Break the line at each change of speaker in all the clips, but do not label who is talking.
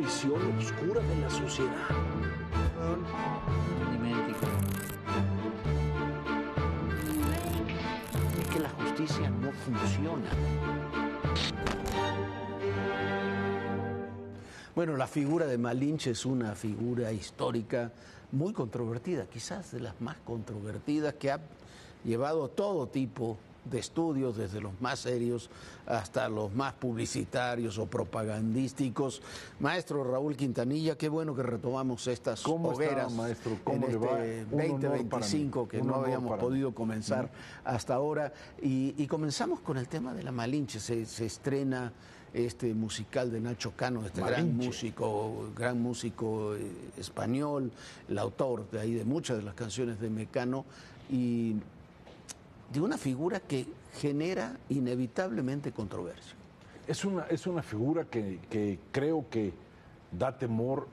visión oscura de la sociedad. Es que la justicia no funciona. Bueno, la figura de Malinche es una figura histórica muy controvertida, quizás de las más controvertidas, que ha llevado a todo tipo de estudios, desde los más serios hasta los más publicitarios o propagandísticos. Maestro Raúl Quintanilla, qué bueno que retomamos estas hogueras
maestro?
en este 2025 que no habíamos podido comenzar hasta ahora. Y comenzamos con el tema de la Malinche. Se estrena este musical de Nacho Cano, este gran músico español, el autor de ahí de muchas de las canciones de Mecano, y de una figura que genera inevitablemente controversia.
Es una figura que creo que da temor,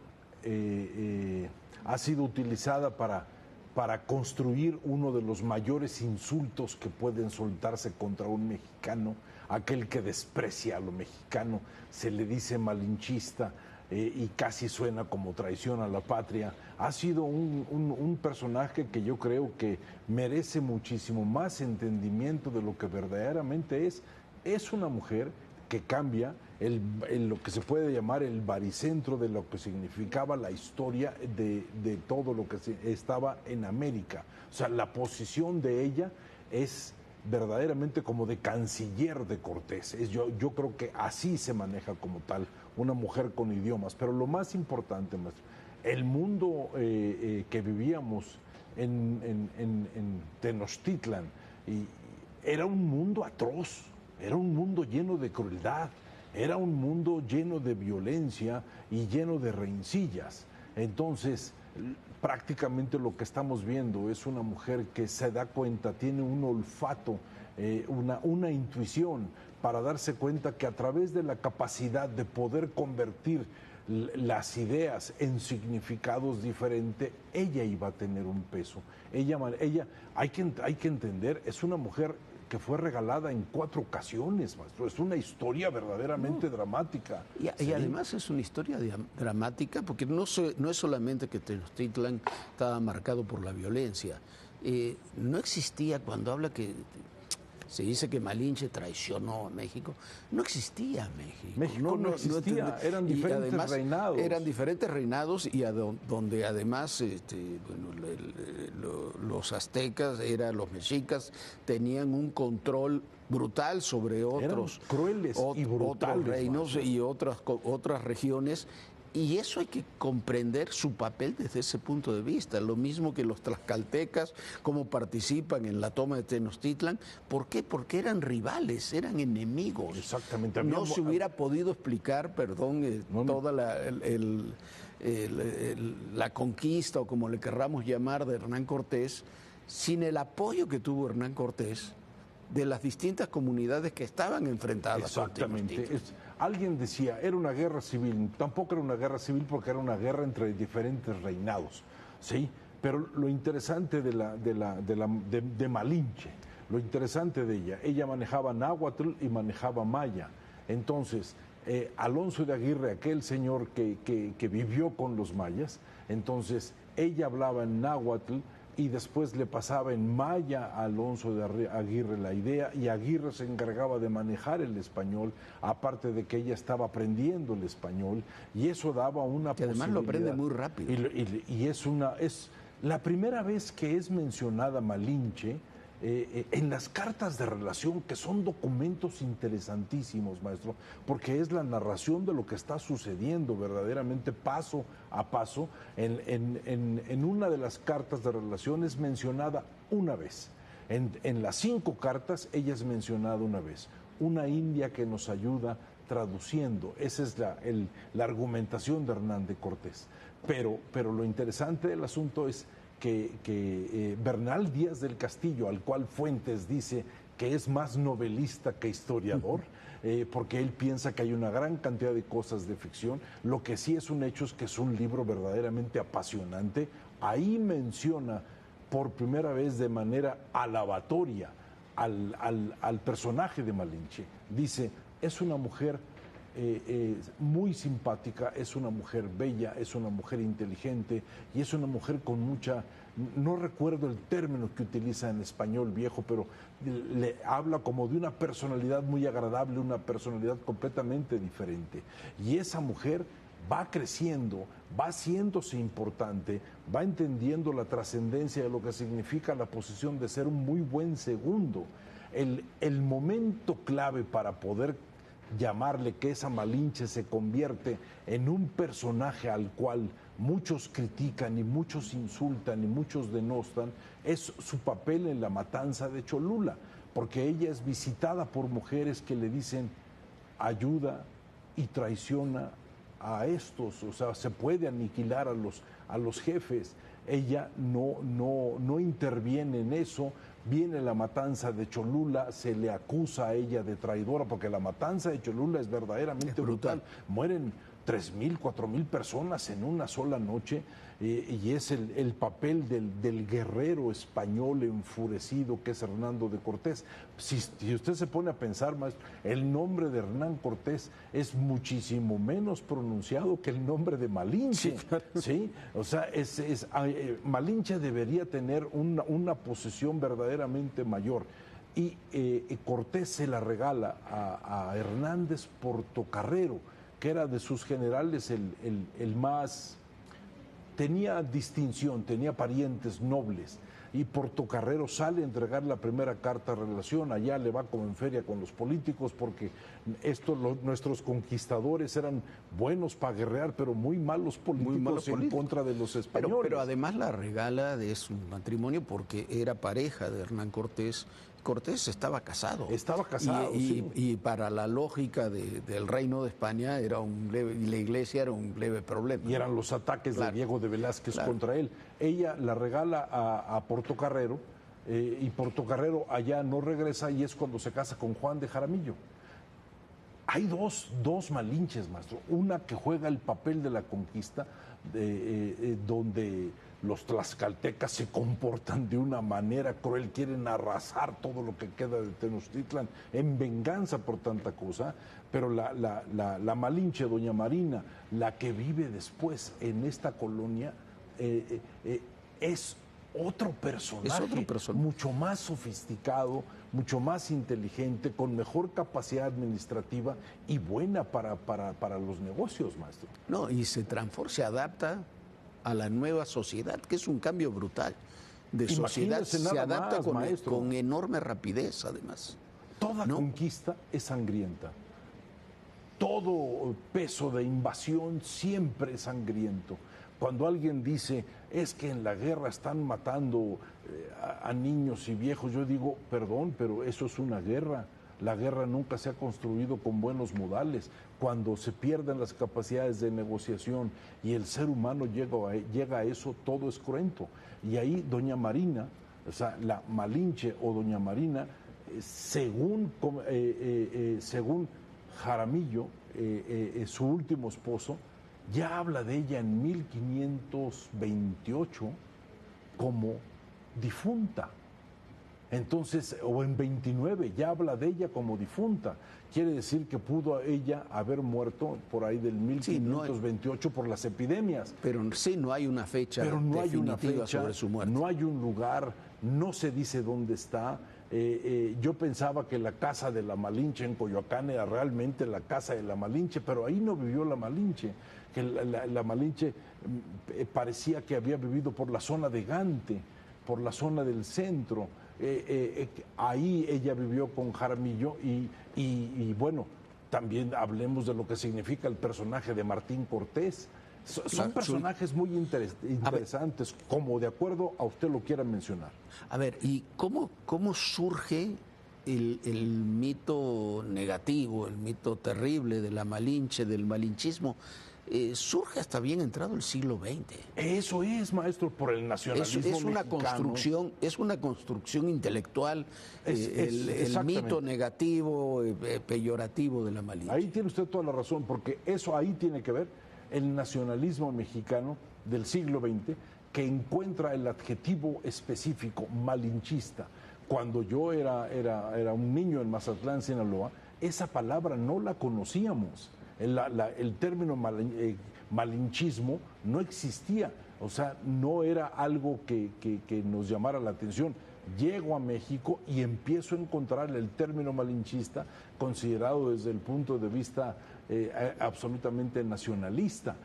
ha sido utilizada para construir uno de los mayores insultos que pueden soltarse contra un mexicano, aquel que desprecia a lo mexicano, se le dice malinchista, y casi suena como traición a la patria. Ha sido un personaje que yo creo que merece muchísimo más entendimiento de lo que verdaderamente es. Es una mujer que cambia lo que se puede llamar el baricentro de lo que significaba la historia de todo lo que estaba en América. O sea, la posición de ella es verdaderamente como de canciller de Cortés. Yo creo que así se maneja como tal, una mujer con idiomas. Pero lo más importante, maestro, el mundo que vivíamos en Tenochtitlan era un mundo atroz, era un mundo lleno de crueldad, era un mundo lleno de violencia y lleno de rencillas. Entonces, prácticamente lo que estamos viendo es una mujer que se da cuenta, tiene un olfato, una intuición para darse cuenta que a través de la capacidad de poder convertir las ideas en significados diferentes, ella iba a tener un peso. Ella hay que entender, es una mujer que fue regalada en 4 ocasiones, maestro. Es una historia verdaderamente dramática.
Y además es una historia dramática porque no es solamente que Tenochtitlan estaba marcado por la violencia. No existía, cuando habla que se dice que Malinche traicionó a México, no existía México.
México no existía, eran diferentes reinados.
Eran diferentes reinados y donde además los aztecas, los mexicas, tenían un control brutal sobre otros,
crueles y brutales,
otros reinos y otras regiones. Y eso hay que comprender su papel desde ese punto de vista. Lo mismo que los tlaxcaltecas, cómo participan en la toma de Tenochtitlan. ¿Por qué? Porque eran rivales, eran enemigos.
Exactamente.
No se hubiera podido explicar, toda la conquista, o como le querramos llamar, de Hernán Cortés, sin el apoyo que tuvo Hernán Cortés de las distintas comunidades que estaban enfrentadas.
Exactamente. Alguien decía, era una guerra civil. Tampoco era una guerra civil porque era una guerra entre diferentes reinados, ¿sí? Pero lo interesante de Malinche, lo interesante de ella manejaba náhuatl y manejaba maya. Entonces, Alonso de Aguirre, aquel señor que vivió con los mayas, entonces ella hablaba en náhuatl y después le pasaba en maya a Alonso de Aguirre la idea, y Aguirre se encargaba de manejar el español, aparte de que ella estaba aprendiendo el español, y eso daba una
que además lo aprende muy rápido.
Y es la primera vez que es mencionada Malinche en las cartas de relación, que son documentos interesantísimos, maestro, porque es la narración de lo que está sucediendo verdaderamente paso a paso. En una de las cartas de relación es mencionada una vez. En las 5 cartas ella es mencionada una vez. Una india que nos ayuda traduciendo. Esa es la argumentación de Hernán de Cortés. Pero lo interesante del asunto es que Bernal Díaz del Castillo, al cual Fuentes dice que es más novelista que historiador, porque él piensa que hay una gran cantidad de cosas de ficción. Lo que sí es un hecho es que es un libro verdaderamente apasionante. Ahí menciona por primera vez de manera alabatoria al personaje de Malinche. Dice, es una mujer muy simpática, es una mujer bella, es una mujer inteligente y es una mujer con mucha, no recuerdo el término que utiliza en español viejo, pero le habla como de una personalidad muy agradable, una personalidad completamente diferente. Y esa mujer va creciendo, va haciéndose importante, va entendiendo la trascendencia de lo que significa la posición de ser un muy buen segundo. El momento clave para poder llamarle que esa Malinche se convierte en un personaje al cual muchos critican y muchos insultan y muchos denostan, es su papel en la matanza de Cholula, porque ella es visitada por mujeres que le dicen ayuda y traiciona a estos, o sea, se puede aniquilar a los jefes. Ella no interviene en eso. Viene la matanza de Cholula, se le acusa a ella de traidora, porque la matanza de Cholula es verdaderamente brutal. Mueren 3,000, 4,000 personas en una sola noche, y es el papel del guerrero español enfurecido que es Hernando de Cortés. Si usted se pone a pensar, maestro, el nombre de Hernán Cortés es muchísimo menos pronunciado que el nombre de Malinche. Sí, claro. ¿Sí? O sea, Malinche debería tener una posesión verdaderamente mayor. Y Cortés se la regala a Hernández Portocarrero, que era de sus generales el más, tenía distinción, tenía parientes nobles, y Portocarrero sale a entregar la primera carta de relación. Allá le va como en feria con los políticos, porque nuestros conquistadores eran buenos para guerrear, pero muy malos políticos en contra de los españoles.
Pero además la regala de su matrimonio porque era pareja de Hernán Cortés. Cortés estaba casado.
Estaba casado,
y para la lógica del reino de España era y la iglesia era un leve problema.
Y eran los ataques de Diego de Velázquez contra él. Ella la regala a Portocarrero, y Portocarrero allá no regresa, y es cuando se casa con Juan de Jaramillo. Hay dos Malinches, maestro. Una que juega el papel de la conquista, donde los tlaxcaltecas se comportan de una manera cruel, quieren arrasar todo lo que queda de Tenochtitlan en venganza por tanta cosa, pero la Malinche, doña Marina, la que vive después en esta colonia, es otro personaje, mucho más sofisticado, mucho más inteligente, con mejor capacidad administrativa y buena para los negocios, maestro.
No, y se adapta a la nueva sociedad, que es un cambio brutal. De sociedad se adapta con enorme rapidez, además.
Toda conquista es sangrienta. Todo peso de invasión siempre es sangriento. Cuando alguien dice, es que en la guerra están matando a niños y viejos, yo digo, perdón, pero eso es una guerra. La guerra nunca se ha construido con buenos modales. Cuando se pierden las capacidades de negociación y el ser humano llega a eso, todo es cruento. Y ahí doña Marina, o sea, la Malinche o doña Marina, según Jaramillo, su último esposo, ya habla de ella en 1528 como difunta. Entonces, o en 29, ya habla de ella como difunta. Quiere decir que pudo ella haber muerto por ahí del 1528 por las epidemias.
Pero sí, no hay una fecha definitiva sobre su muerte.
No hay un lugar, no se dice dónde está. Yo pensaba que la casa de la Malinche en Coyoacán era realmente la casa de la Malinche, pero ahí no vivió la Malinche, que la Malinche parecía que había vivido por la zona de Gante, por la zona del centro. Ahí ella vivió con Jaramillo y bueno, también hablemos de lo que significa el personaje de Martín Cortés. Son personajes muy interesantes, como de acuerdo a usted lo quiera mencionar.
A ver, ¿y cómo surge el mito negativo, el mito terrible de la Malinche, del malinchismo? Surge hasta bien entrado el siglo XX.
Eso es, maestro, por el nacionalismo mexicano.
Es una construcción intelectual, el mito negativo, peyorativo de la Malinche.
Ahí tiene usted toda la razón, porque eso ahí tiene que ver el nacionalismo mexicano del siglo XX, que encuentra el adjetivo específico malinchista. Cuando yo era un niño en Mazatlán, Sinaloa, esa palabra no la conocíamos. el término malinchismo no existía, o sea, no era algo que nos llamara la atención. Llego a México y empiezo a encontrar el término malinchista considerado desde el punto de vista absolutamente nacionalista.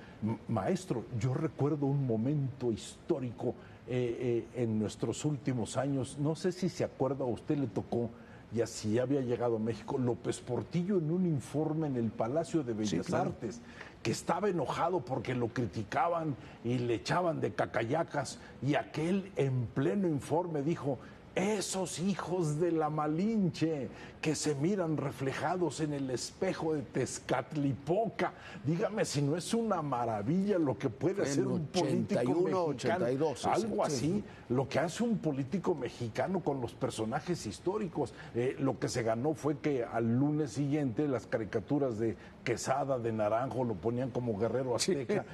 Maestro, yo recuerdo un momento histórico en nuestros últimos años, no sé si se acuerda, a usted le tocó, y así había llegado a México, López Portillo en un informe en el Palacio de Bellas Artes, que estaba enojado porque lo criticaban y le echaban de cacayacas, y aquel en pleno informe dijo: esos hijos de la Malinche que se miran reflejados en el espejo de Tezcatlipoca. Dígame si no es una maravilla lo que puede hacer un político mexicano.
82,
algo así, lo que hace un político mexicano con los personajes históricos. Lo que se ganó fue que al lunes siguiente las caricaturas de Quesada, de Naranjo, lo ponían como guerrero azteca.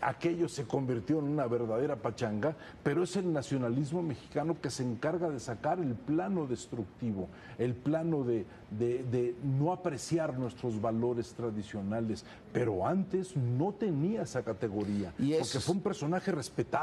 Aquello se convirtió en una verdadera pachanga, pero es el nacionalismo mexicano que se encarga de sacar el plano destructivo, el plano de no apreciar nuestros valores tradicionales, pero antes no tenía esa categoría, porque fue un personaje respetado.